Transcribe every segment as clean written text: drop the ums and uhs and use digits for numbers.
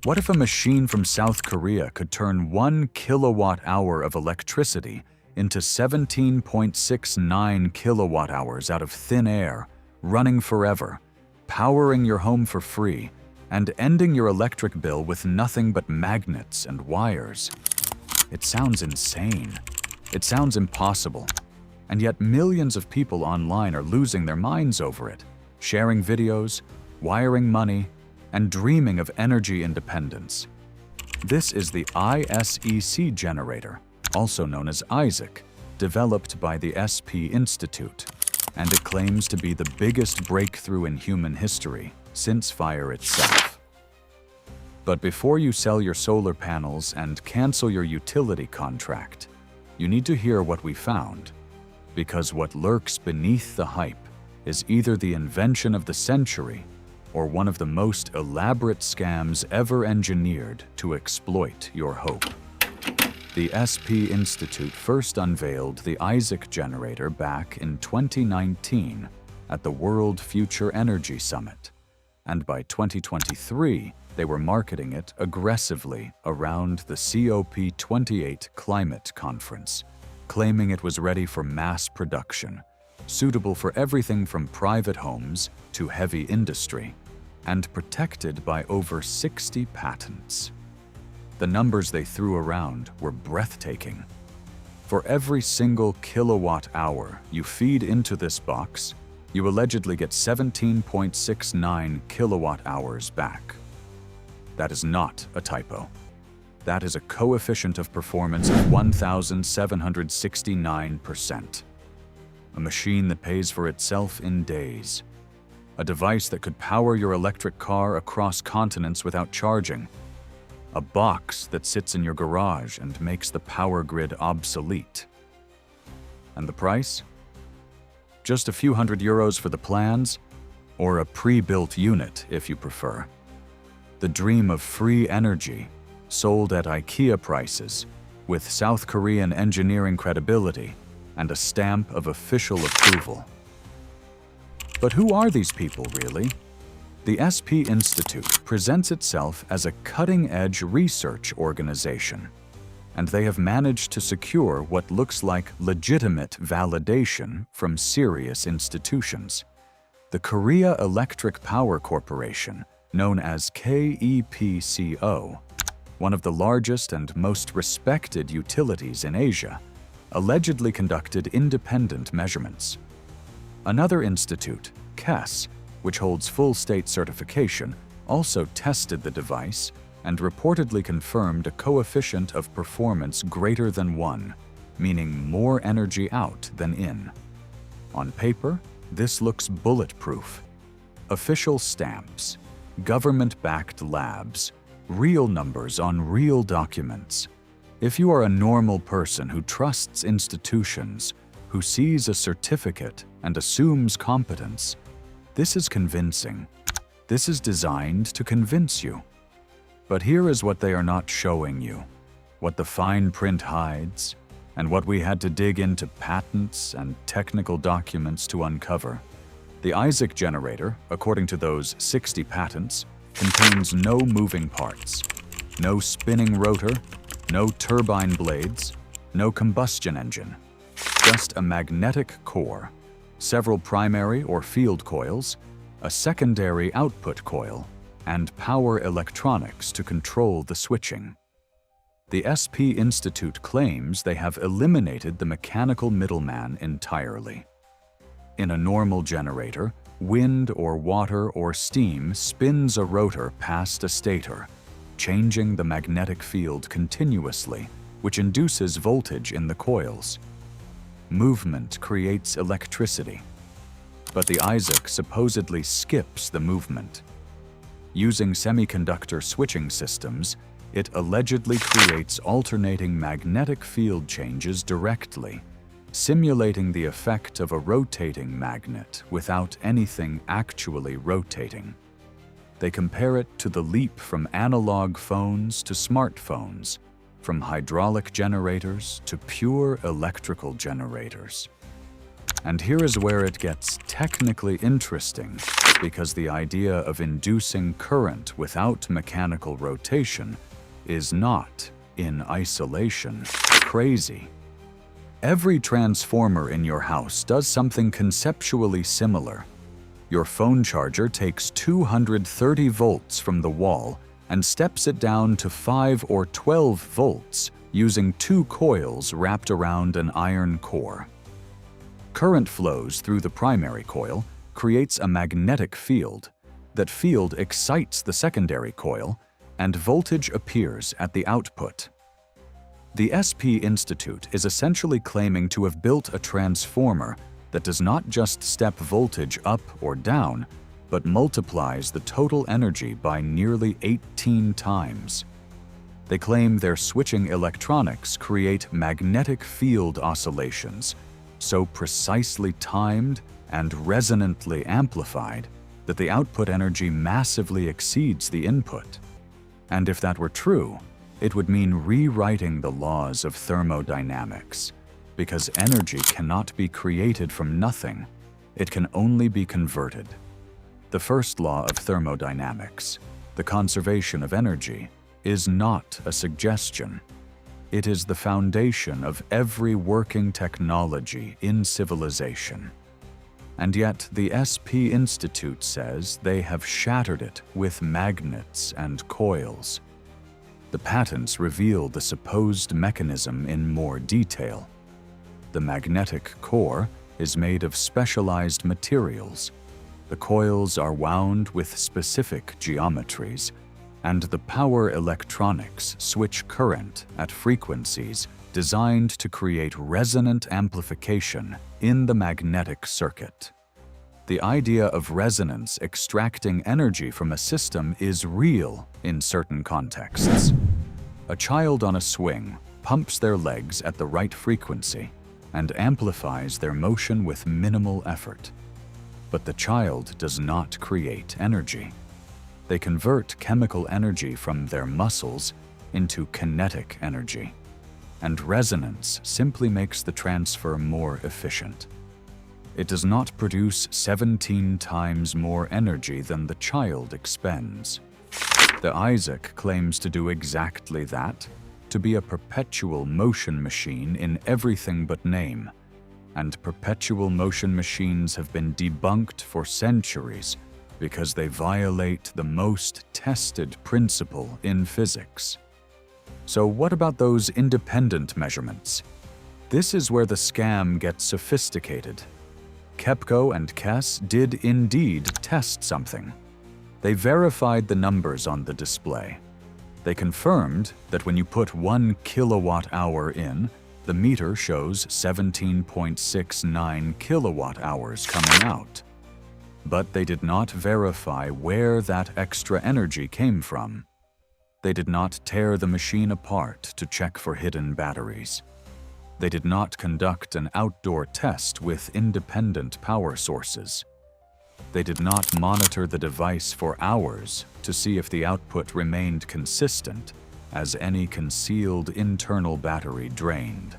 What if a machine from South Korea could turn 1 kilowatt-hour of electricity into 17.69 kilowatt-hours out of thin air, running forever, powering your home for free, and ending your electric bill with nothing but magnets and wires? It sounds insane. It sounds impossible. And yet millions of people online are losing their minds over it, sharing videos, wiring money, and dreaming of energy independence. This is the ISEC generator, also known as Isaac, developed by the SEMP Institute, and it claims to be the biggest breakthrough in human history since fire itself. But before you sell your solar panels and cancel your utility contract, you need to hear what we found, because what lurks beneath the hype is either the invention of the century or one of the most elaborate scams ever engineered to exploit your hope. The SEMP Institute first unveiled the Isaac generator back in 2019 at the World Future Energy Summit, and by 2023, they were marketing it aggressively around the COP28 climate conference, claiming it was ready for mass production, suitable for everything from private homes to heavy industry, and protected by over 60 patents. The numbers they threw around were breathtaking. For every single kilowatt-hour you feed into this box, you allegedly get 17.69 kilowatt-hours back. That is not a typo. That is a coefficient of performance of 1,769%. A machine that pays for itself in days. A device that could power your electric car across continents without charging. A box that sits in your garage and makes the power grid obsolete. And the price? Just a few €100 for the plans, or a pre-built unit if you prefer. The dream of free energy, sold at IKEA prices, with South Korean engineering credibility and a stamp of official approval. But who are these people, really? The SEMP Institute presents itself as a cutting-edge research organization, and they have managed to secure what looks like legitimate validation from serious institutions. The Korea Electric Power Corporation, known as KEPCO, one of the largest and most respected utilities in Asia, allegedly conducted independent measurements. Another institute, KES, which holds full state certification, also tested the device and reportedly confirmed a coefficient of performance greater than 1, meaning more energy out than in. On paper, this looks bulletproof. Official stamps, government-backed labs, real numbers on real documents. If you are a normal person who trusts institutions, who sees a certificate and assumes competence, this is convincing. This is designed to convince you. But here is what they are not showing you, what the fine print hides, and what we had to dig into patents and technical documents to uncover. The Isaac generator, according to those 60 patents, contains no moving parts, no spinning rotor, no turbine blades, no combustion engine. Just a magnetic core, several primary or field coils, a secondary output coil, and power electronics to control the switching. The SEMP Institute claims they have eliminated the mechanical middleman entirely. In a normal generator, wind or water or steam spins a rotor past a stator, changing the magnetic field continuously, which induces voltage in the coils. Movement creates electricity. But the Isaac supposedly skips the movement. Using semiconductor switching systems, it allegedly creates alternating magnetic field changes directly, simulating the effect of a rotating magnet without anything actually rotating. They compare it to the leap from analog phones to smartphones, from hydraulic generators to pure electrical generators. And here is where it gets technically interesting, because the idea of inducing current without mechanical rotation is not, in isolation, crazy. Every transformer in your house does something conceptually similar. Your phone charger takes 230 volts from the wall and steps it down to 5 or 12 volts using 2 coils wrapped around an iron core. Current flows through the primary coil, creates a magnetic field. That field excites the secondary coil, and voltage appears at the output. The SEMP Institute is essentially claiming to have built a transformer that does not just step voltage up or down, but multiplies the total energy by nearly 18 times. They claim their switching electronics create magnetic field oscillations, so precisely timed and resonantly amplified that the output energy massively exceeds the input. And if that were true, it would mean rewriting the laws of thermodynamics, because energy cannot be created from nothing, it can only be converted. The first law of thermodynamics, the conservation of energy, is not a suggestion. It is the foundation of every working technology in civilization. And yet the SEMP Institute says they have shattered it with magnets and coils. The patents reveal the supposed mechanism in more detail. The magnetic core is made of specialized materials. The coils are wound with specific geometries, and the power electronics switch current at frequencies designed to create resonant amplification in the magnetic circuit. The idea of resonance extracting energy from a system is real in certain contexts. A child on a swing pumps their legs at the right frequency and amplifies their motion with minimal effort. But the child does not create energy. They convert chemical energy from their muscles into kinetic energy, and resonance simply makes the transfer more efficient. It does not produce 17 times more energy than the child expends. The Isaac claims to do exactly that, to be a perpetual motion machine in everything but name, and perpetual motion machines have been debunked for centuries because they violate the most tested principle in physics. So what about those independent measurements? This is where the scam gets sophisticated. KEPCO and KES did indeed test something. They verified the numbers on the display. They confirmed that when you put 1 kilowatt-hour in, the meter shows 17.69 kilowatt-hours coming out. But they did not verify where that extra energy came from. They did not tear the machine apart to check for hidden batteries. They did not conduct an outdoor test with independent power sources. They did not monitor the device for hours to see if the output remained consistent as any concealed internal battery drained.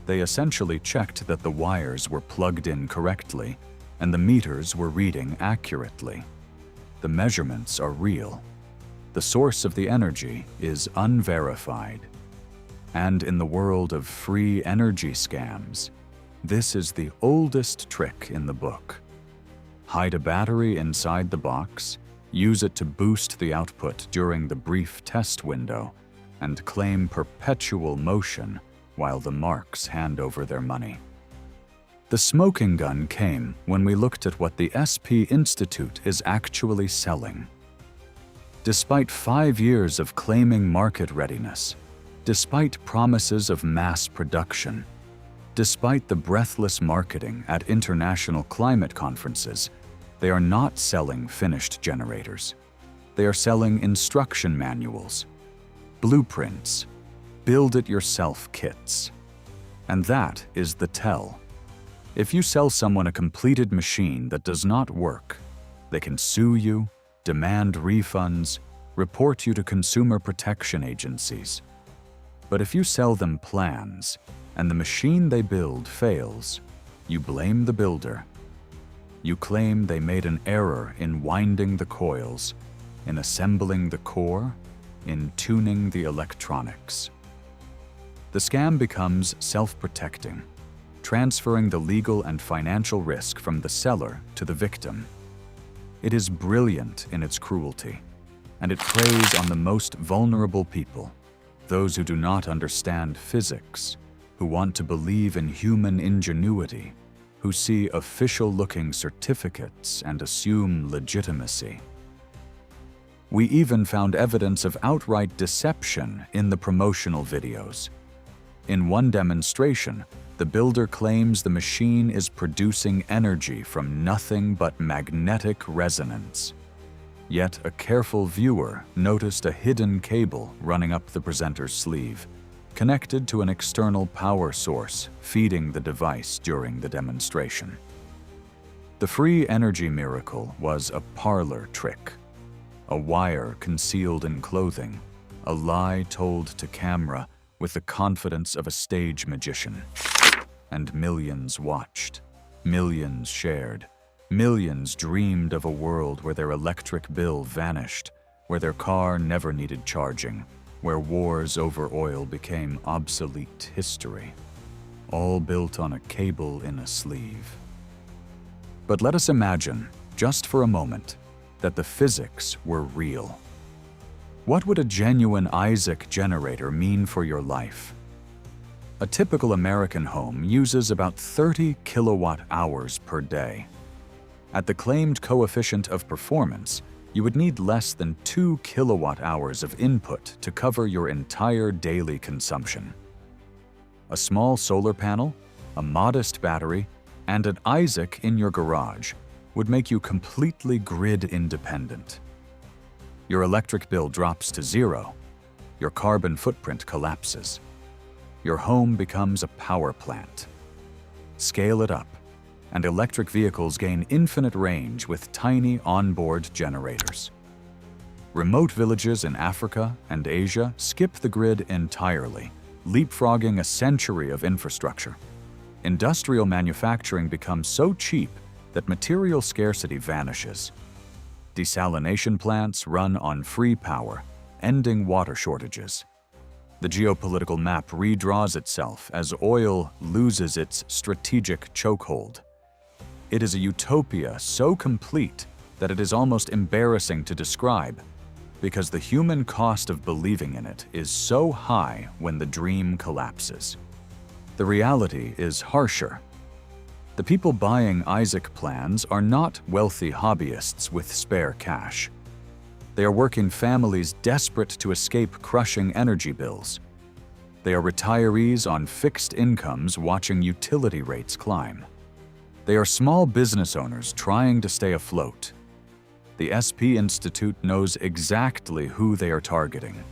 They essentially checked that the wires were plugged in correctly and the meters were reading accurately. The measurements are real. The source of the energy is unverified. And in the world of free energy scams, this is the oldest trick in the book. Hide a battery inside the box, use it to boost the output during the brief test window, and claim perpetual motion while the marks hand over their money. The smoking gun came when we looked at what the SEMP Institute is actually selling. Despite 5 years of claiming market readiness, despite promises of mass production, despite the breathless marketing at international climate conferences, they are not selling finished generators. They are selling instruction manuals, blueprints, build-it-yourself kits. And that is the tell. If you sell someone a completed machine that does not work, they can sue you, demand refunds, report you to consumer protection agencies. But if you sell them plans, and the machine they build fails, You blame the builder. You claim they made an error in winding the coils, in assembling the core, in tuning the electronics. The scam becomes self-protecting, transferring the legal and financial risk from the seller to the victim. It is brilliant in its cruelty, and it preys on the most vulnerable people, those who do not understand physics, who want to believe in human ingenuity, who see official-looking certificates and assume legitimacy. We even found evidence of outright deception in the promotional videos. In one demonstration, the builder claims the machine is producing energy from nothing but magnetic resonance. Yet a careful viewer noticed a hidden cable running up the presenter's sleeve, connected to an external power source feeding the device during the demonstration. The free energy miracle was a parlor trick, a wire concealed in clothing, a lie told to camera with the confidence of a stage magician. And millions watched, millions shared, millions dreamed of a world where their electric bill vanished, where their car never needed charging, where wars over oil became obsolete history, all built on a cable in a sleeve. But let us imagine, just for a moment, that the physics were real. What would a genuine Isaac generator mean for your life? A typical American home uses about 30 kilowatt hours per day. At the claimed coefficient of performance, you would need less than 2 kilowatt hours of input to cover your entire daily consumption. A small solar panel, a modest battery, and an Isaac in your garage would make you completely grid independent. Your electric bill drops to zero. Your carbon footprint collapses. Your home becomes a power plant. Scale it up, and electric vehicles gain infinite range with tiny onboard generators. Remote villages in Africa and Asia skip the grid entirely, leapfrogging a century of infrastructure. Industrial manufacturing becomes so cheap that material scarcity vanishes. Desalination plants run on free power, ending water shortages. The geopolitical map redraws itself as oil loses its strategic chokehold. It is a utopia so complete that it is almost embarrassing to describe, because the human cost of believing in it is so high when the dream collapses. The reality is harsher. The people buying Isaac plans are not wealthy hobbyists with spare cash. They are working families desperate to escape crushing energy bills. They are retirees on fixed incomes watching utility rates climb. They are small business owners trying to stay afloat. The SEMP Institute knows exactly who they are targeting.